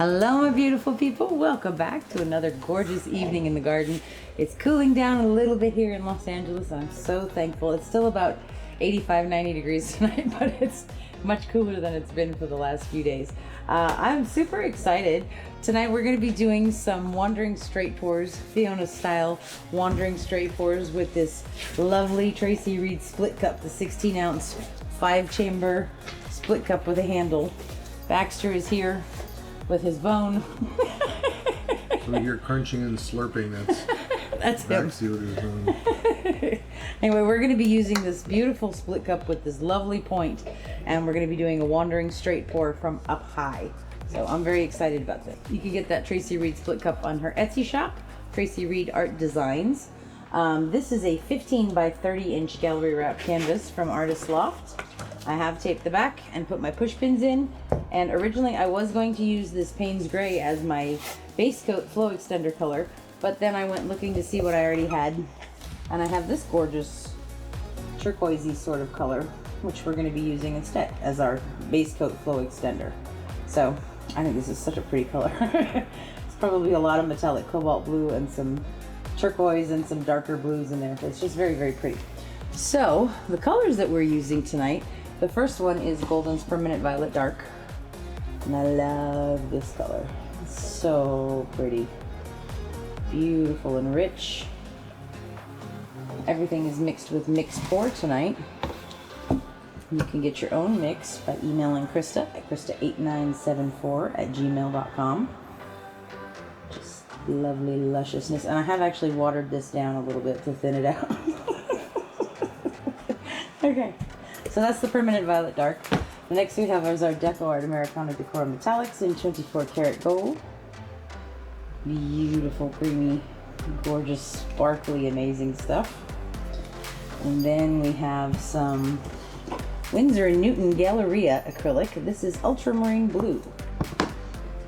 Hello, my beautiful people. Welcome back to another gorgeous evening in the garden. It's cooling down a little bit here in Los Angeles. I'm so thankful. It's still about 85, 90 degrees tonight, but it's much cooler than it's been for the last few days. I'm super excited. Tonight we're going to be doing some wandering straight pours, Fiona style wandering straight pours with this lovely Tracie Reed split cup, the 16 ounce 5-chamber split cup with a handle. Baxter is here with his bone. So you're crunching and slurping. That's him. What is doing. Anyway, we're going to be using this beautiful split cup with this lovely point, and we're going to be doing a wandering straight pour from up high. So I'm very excited about this. You can get that Tracie Reed split cup on her Etsy shop, Tracie Reed Art Designs. This is a 15 by 30 inch gallery wrap canvas from Artist Loft. I have taped the back and put my push pins in, and originally I was going to use this Payne's Gray as my base coat flow extender color, but then I went looking to see what I already had, and I have this gorgeous turquoisey sort of color, which we're going to be using instead as our base coat flow extender. So I think this is such a pretty color. It's probably a lot of metallic cobalt blue and some turquoise and some darker blues in there. It's just very, very pretty. So the colors that we're using tonight, the first one is Golden's Permanent Violet Dark, and I love this color. It's so pretty, beautiful and rich. Everything is mixed with mixed pour tonight. You can get your own mix by emailing Krista at krista8974@gmail.com. Just lovely lusciousness, and I have actually watered this down a little bit to thin it out. Okay, so that's the Permanent Violet Dark. The next we have is our Deco Art Americana Decor Metallics in 24 karat gold. Beautiful, creamy, gorgeous, sparkly, amazing stuff. And then we have some Winsor & Newton Galleria acrylic. This is ultramarine blue.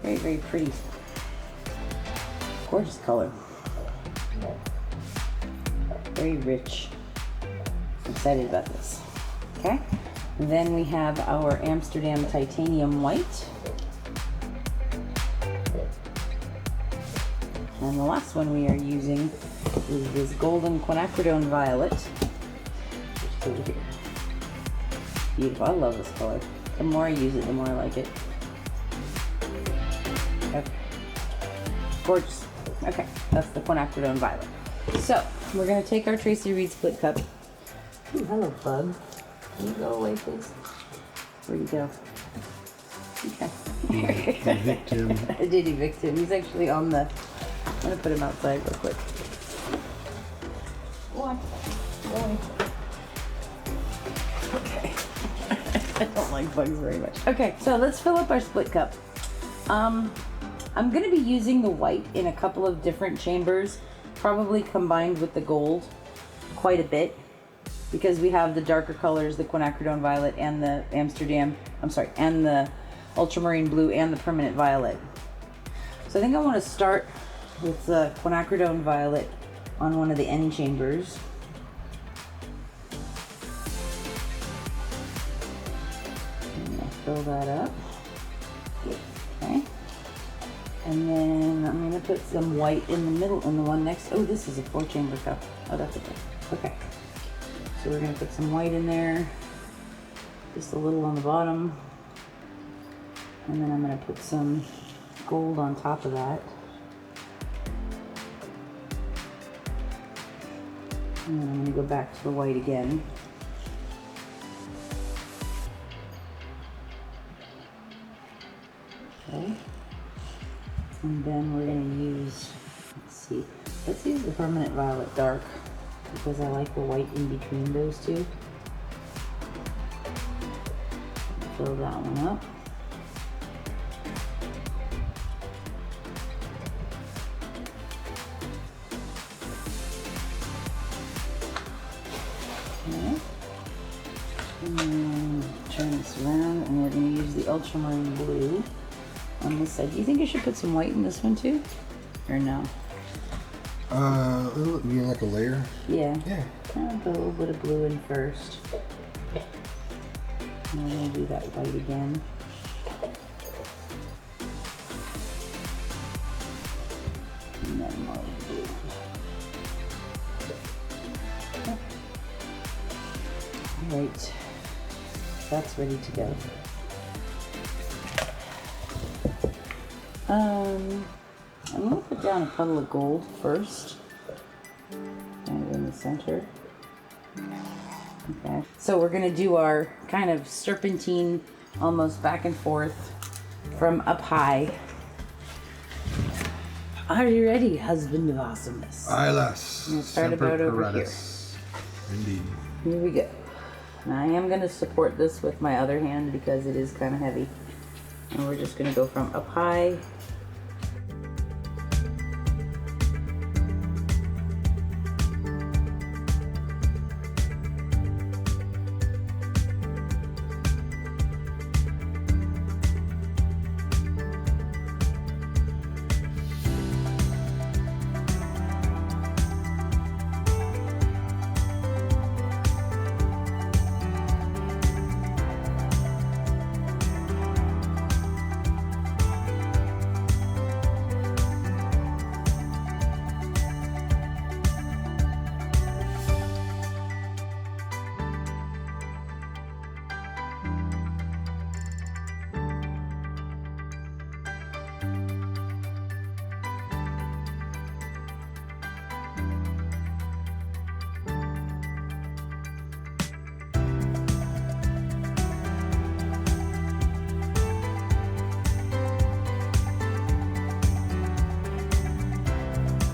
Very, very pretty. Gorgeous color. Very rich. Excited about this. Okay. And then we have our Amsterdam Titanium White. And the last one we are using is this Golden Quinacridone Violet. Just over here. Beautiful. I love this color. The more I use it, the more I like it. Okay. Gorgeous. Okay. That's the Quinacridone Violet. So, we're going to take our Tracie Reed split cup. Ooh, hello, bug. Can you go away, please? Where'd you go? Okay. Evict him. I did evict him. He's actually on the... I'm going to put him outside real quick. Go on. Go away. Okay. I don't like bugs very much. Okay, so let's fill up our split cup. I'm going to be using the white in a couple of different chambers, probably combined with the gold quite a bit, because we have the darker colors, the Quinacridone Violet and the and the Ultramarine Blue and the Permanent Violet. So I think I want to start with the Quinacridone Violet on one of the end chambers. I'm going to fill that up. Okay. And then I'm going to put some white in the middle and the one next. Oh, this is a 4-chamber cup. Oh, that's okay. Okay. So we're going to put some white in there, just a little on the bottom, and then I'm going to put some gold on top of that. And then I'm going to go back to the white again. Okay. And then we're going to use, let's use the Permanent Violet Dark, because I like the white in between those two. Fill that one up. Okay. And then turn this around, and we're going to use the Ultramarine Blue on this side. Do you think I should put some white in this one too? Or no? You mean like a layer? Yeah. Yeah. I'll put a little bit of blue in first. And then we'll do that white again. And then more blue. All right, that's ready to go. I'm gonna put down a puddle of gold first, kind of in the center. Okay, so we're gonna do our kind of serpentine, almost back and forth from up high. Are you ready, husband of awesomeness? Alas. Let's start about over here. Indeed. Here we go. And I am gonna support this with my other hand because it is kind of heavy. And we're just gonna go from up high.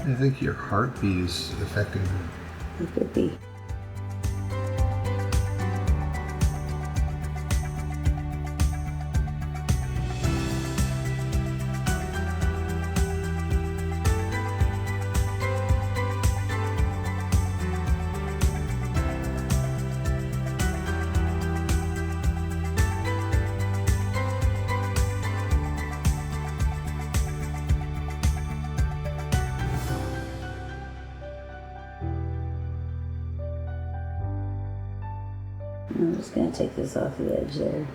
I think your heartbeat is affecting her. It could be. I'm just gonna take this off the edge there.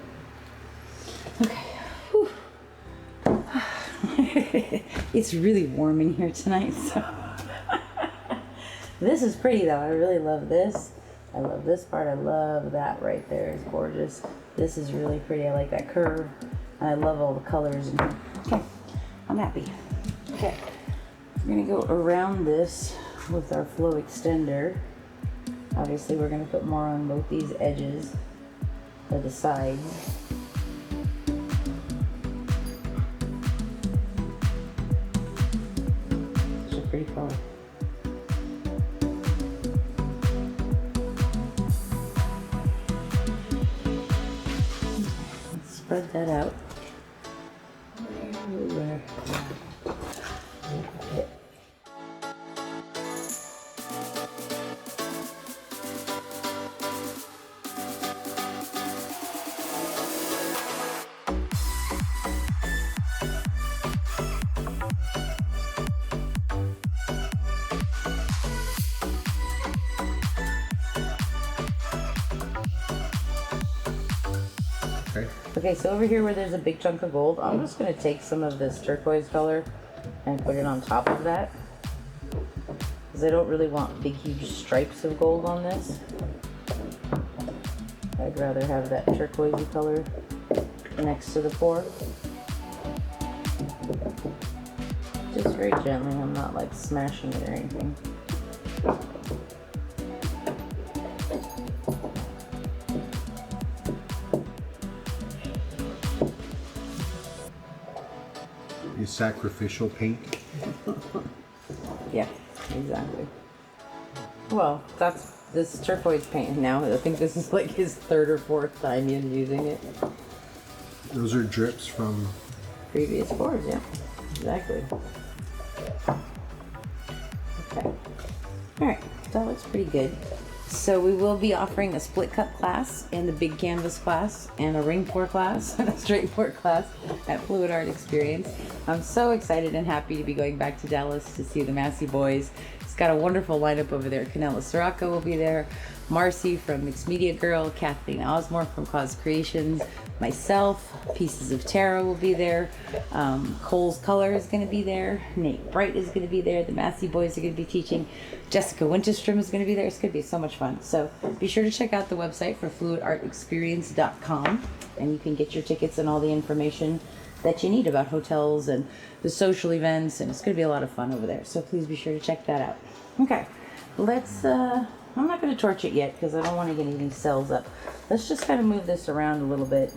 Okay. Whew. It's really warm in here tonight, so. This is pretty though. I really love this. I love this part. I love that right there. It's gorgeous. This is really pretty. I like that curve. And I love all the colors in here. Okay. I'm happy. Okay. We're gonna go around this with our flow extender. Obviously, we're going to put more on both these edges or the sides. Such a pretty color. Let's spread that out. Everywhere. Okay. Okay, so over here where there's a big chunk of gold, I'm just going to take some of this turquoise color and put it on top of that. Because I don't really want big, huge stripes of gold on this. I'd rather have that turquoisey color next to the pour. Just very gently, I'm not like smashing it or anything. Sacrificial paint. Yeah, exactly. Well, that's this turquoise paint now. I think this is like his third or fourth time using it. Those are drips from previous pours, yeah. Exactly. Okay. Alright, that looks pretty good. So we will be offering a split cup class and a big canvas class and a ring pour class and a straight pour class at Fluid Art Experience. I'm so excited and happy to be going back to Dallas to see the Massey boys. It's got a wonderful lineup over there. Canela Sirocco will be there, Marcy from Mixed Media Girl, Kathleen Osmore from Cause Creations, myself, Pieces of Tarot will be there, Cole's Color is going to be there, Nate Bright is going to be there, the Massey boys are going to be teaching, Jessica Winterstrom is going to be there. It's going to be so much fun. So be sure to check out the website for fluidartexperience.com, and you can get your tickets and all the information that you need about hotels and the social events, and it's going to be a lot of fun over there. So please be sure to check that out. Okay, let's I'm not going to torch it yet because I don't want to get any cells up. Let's just kind of move this around a little bit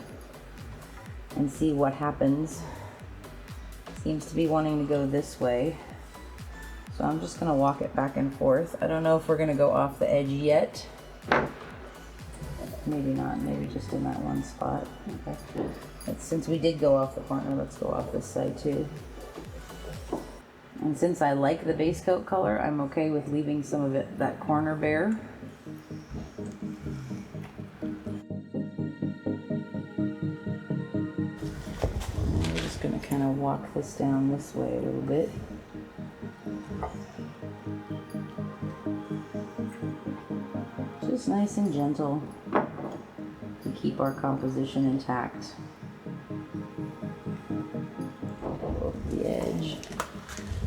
and see what happens. Seems to be wanting to go this way. So I'm just going to walk it back and forth. I don't know if we're going to go off the edge yet. Maybe not, maybe just in that one spot. Okay. But since we did go off the corner, let's go off this side too. And since I like the base coat color, I'm okay with leaving some of it, that corner bare. And we're just gonna kind of walk this down this way a little bit. Just nice and gentle to keep our composition intact. Off the edge.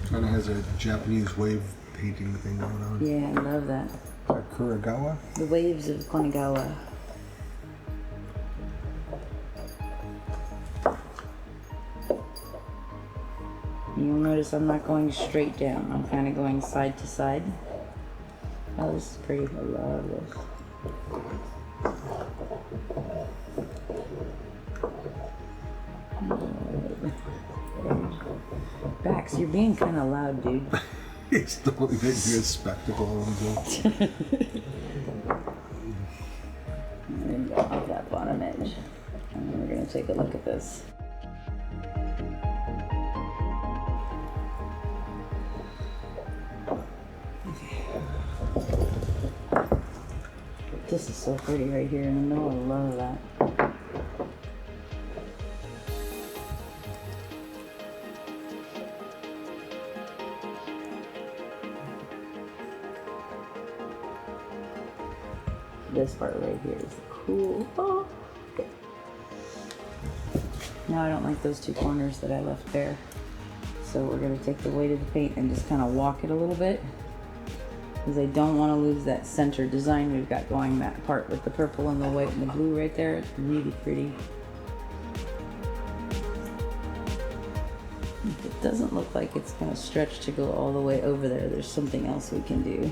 Kind of has a Japanese wave painting thing going on. Yeah, I love that. Kuragawa? The waves of Kanagawa. You'll notice I'm not going straight down. I'm kind of going side to side. Oh, this is pretty. I love this. Bax, you're being kind of loud, dude. It's totally making me a spectacle. And then go off that bottom edge. And then we're going to take a look at this. This is so pretty right here in the middle. I love that. This part right here is cool. Oh, okay. Now I don't like those two corners that I left bare. So we're going to take the weight of the paint and just kind of walk it a little bit. Because I don't want to lose that center design we've got going, that part with the purple and the white and the blue right there. It's really pretty. If it doesn't look like it's going to stretch to go all the way over there, there's something else we can do.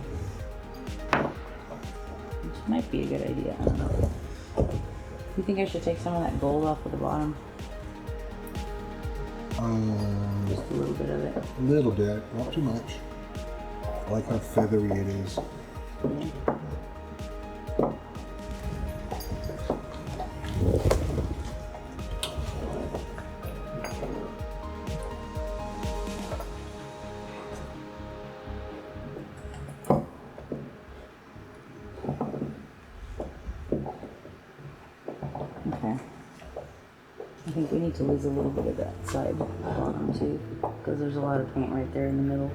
Which might be a good idea. I don't know. You think I should take some of that gold off of the bottom? Just a little bit of it. A little bit, not too much. I like how feathery it is. Yeah. Okay. I think we need to lose a little bit of that side bottom too, because there's a lot of paint right there in the middle.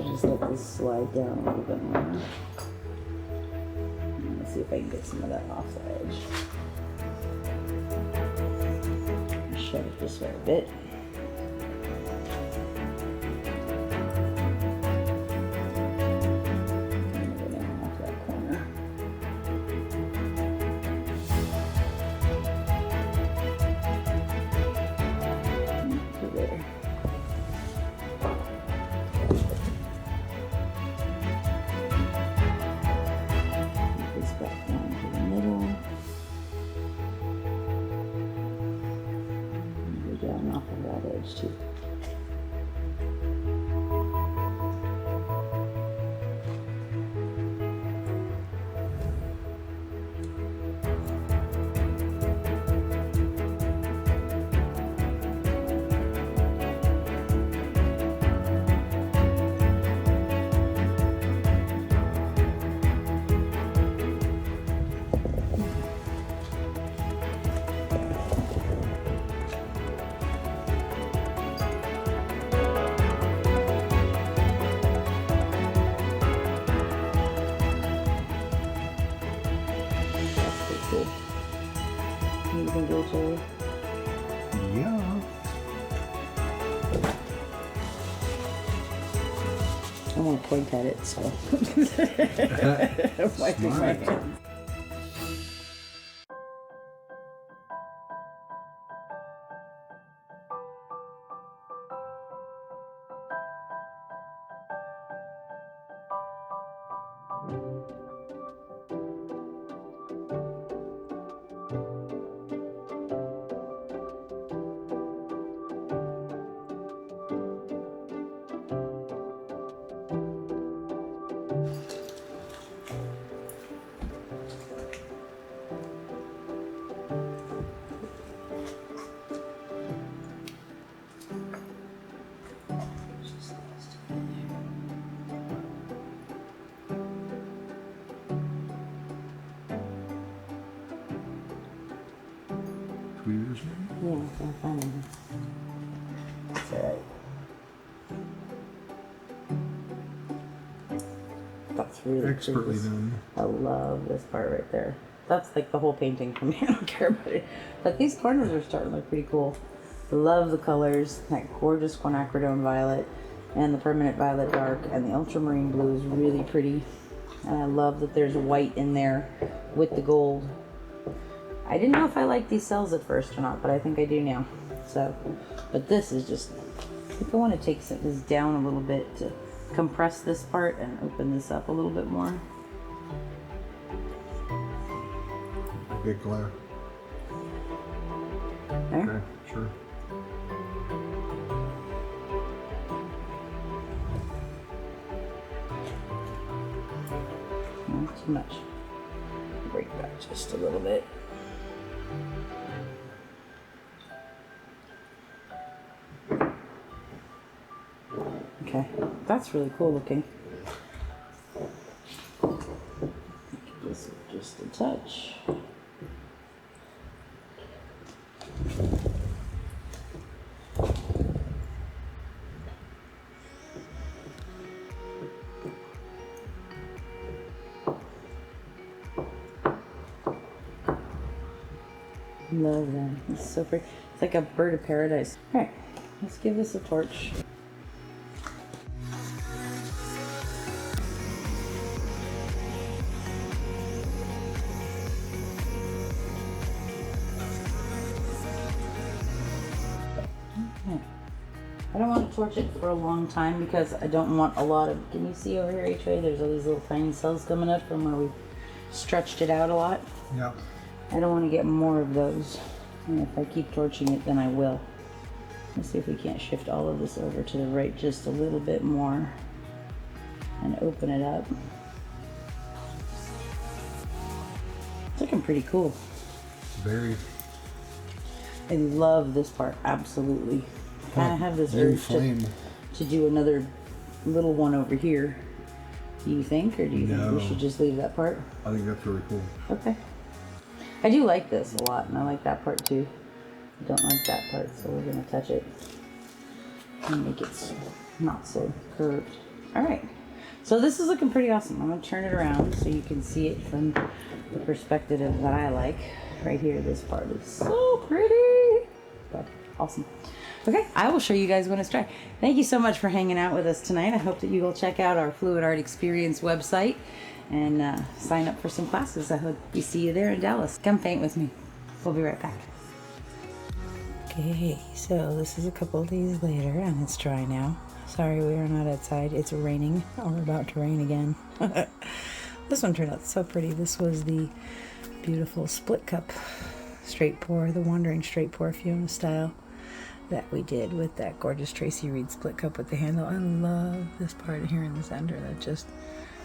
Just let this slide down a little bit more. Let's see if I can get some of that off the edge. Shove it this way a bit. And go down off that corner. To there. Back down to the middle. And go down off of that edge too. actually point at it, so I'm wiping my hands. Yeah, I'm fine. That's alright. That's really Expertly pretty. done. I love this part right there. That's like the whole painting for me. I don't care about it. But these corners are starting to look pretty cool. Love the colors. That gorgeous quinacridone violet and the permanent violet dark and the ultramarine blue is really pretty. And I love that there's white in there with the gold. I didn't know if I liked these cells at first or not, but I think I do now. So, but this is just, I think I want to take this down a little bit to compress this part and open this up a little bit more. Big glare. There? Okay, sure. Not too much. Break that just a little bit. Okay, that's really cool looking. This is just a touch. Love that. It's so pretty. It's like a bird of paradise. All right, let's give this a torch. Okay. I don't want to torch it for a long time because I don't want a lot of, can you see over here, HA? There's all these little tiny cells coming up from where we stretched it out a lot. Yeah. I don't want to get more of those. And if I keep torching it, then I will. Let's see if we can't shift all of this over to the right just a little bit more and open it up. It's looking pretty cool. Very. I love this part, absolutely. I kind of have this urge to do another little one over here. Do you think, or do you think we should just leave that part? I think that's really cool. Okay. I do like this a lot, and I like that part too. I don't like that part, so we're going to touch it and make it not so curved. All right. So this is looking pretty awesome. I'm going to turn it around so you can see it from the perspective that I like. Right here, this part is so pretty. Okay, awesome. Okay, I will show you guys when it's dry. Thank you so much for hanging out with us tonight. I hope that you will check out our Fluid Art Experience website and sign up for some classes. I hope we see you there in Dallas. Come paint with me. We'll be right back. Okay, so this is a couple of days later and it's dry now. Sorry we are not outside. It's raining, or about to rain again. This one turned out so pretty. This was the beautiful split cup straight pour, the Wandering straight pour Fiona style that we did with that gorgeous Tracie Reed split cup with the handle. I love this part here in the center. That just,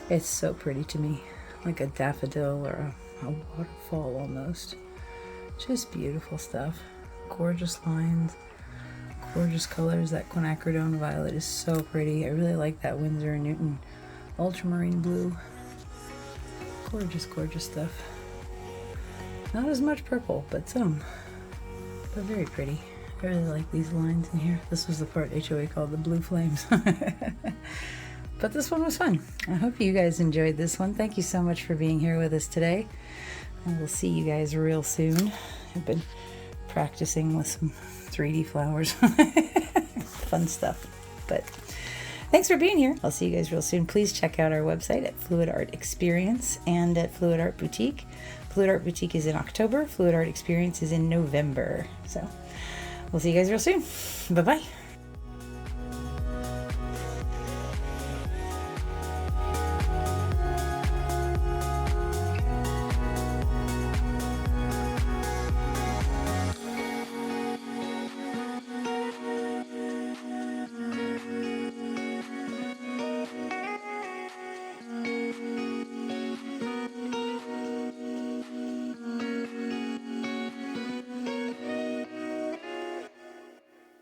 it's so pretty to me, like a daffodil or a waterfall almost. Just beautiful stuff. Gorgeous lines, gorgeous colors. That quinacridone violet is so pretty. I really like that Winsor & Newton ultramarine blue. Gorgeous, gorgeous stuff. Not as much purple, but some. But very pretty. I really like these lines in here. This was the part HOA called the blue flames. But this one was fun. I hope you guys enjoyed this one. Thank you so much for being here with us today. And we'll see you guys real soon. I've been practicing with some 3D flowers. Fun stuff. But Thanks for being here. I'll see you guys real soon. Please check out our website at Fluid Art Experience and at Fluid Art Boutique. Fluid Art Boutique is in October. Fluid Art Experience is in November. So we'll see you guys real soon. Bye-bye.